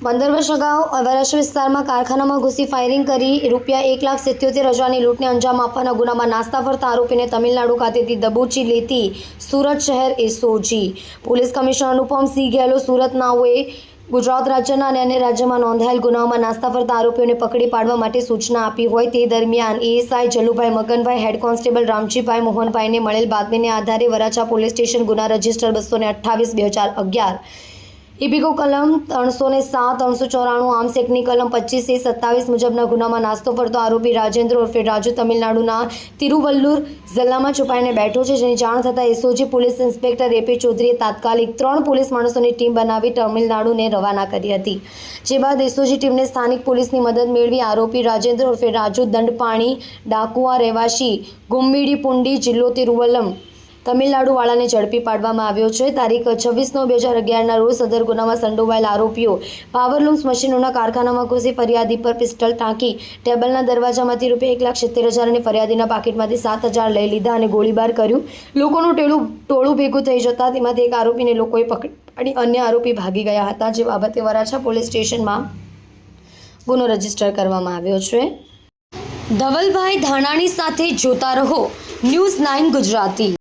15 વર્ષ અગાઉ વરાછા વિસ્તારમાં કારખાનામાં ઘૂસી ફાયરિંગ કરી ₹1,77,000ની લૂંટને અંજામ આપવાના ગુનામાં નાસ્તા ફરતા આરોપીને તમિલનાડુ ખાતેથી દબોચી લેતી સુરત શહેર એસઓજી પોલીસ કમિશનર અનુપમ સિંહ ગેહલોત સુરત નાઓએ ગુજરાત રાજ્યના અને અન્ય રાજ્યમાં નોંધાયેલ ગુનાઓમાં નાસ્તા ફરતા આરોપીઓને પકડી પાડવા માટે સૂચના આપી હોય તે દરમિયાન ASI જલુભાઈ Maganbhai, head constable Ramjibhai મોહનભાઈને મળેલ બાતમીને આધારે વરાછા પોલીસ સ્ટેશન ગુના રજિસ્ટર 228/2011 ઇબીકો કલમ 307, 394, આર્મ્સ એક્ટની કલમ 25A27 મુજબના ગુનામાં નાસ્તો ફરતો આરોપી રાજેન્દ્ર ઉર્ફે રાજુ તમિલનાડુના તિરુવલ્લુર જિલ્લામાં છુપાઈને બેઠો છે, જેની જાણ થતાં એસઓજી પોલીસ ઇન્સ્પેક્ટર એપી ચૌધરીએ તાત્કાલિક 3 પોલીસ માણસોની ટીમ બનાવી તમિલનાડુને રવાના કરી હતી। જે બાદ એસઓજી ટીમને સ્થાનિક પોલીસની મદદ મેળવી આરોપી રાજેન્દ્ર ઉર્ફે રાજુ દંડપાણી ડાકુઆ રહેવાસી ગુમ્મીડી પુંડી જિલ્લો તિરુવલ્લમ તમિલનાડુવાળાને ઝડપી પાડવામાં આવ્યો છે। તારીખ 26/9/2011ના રોજ સદર ગુનામાં સંડોવાયેલ આરોપીઓ પાવરલૂમ્સ મશીનોના કારખાનામાં ઘૂસી ફરિયાદી પર પિસ્ટલ ટાંકી ટેબલના દરવાજામાંથી ₹1,70,000 અને ફરિયાદીના પાકીટમાંથી 7,000 લઈ લીધા અને ગોળીબાર કર્યું। લોકોનું ટોળું ભેગું થઈ જતાં તેમાંથી એક આરોપીને લોકોએ પકડી પાડી અન્ય આરોપી ભાગી ગયા હતા, જે બાબતે વરાછા પોલીસ સ્ટેશનમાં ગુનો રજીસ્ટર કરવામાં આવ્યો છે। ધવલભાઈ ધાનાણી સાથે જોતા રહો ન્યૂઝ 9 ગુજરાતી।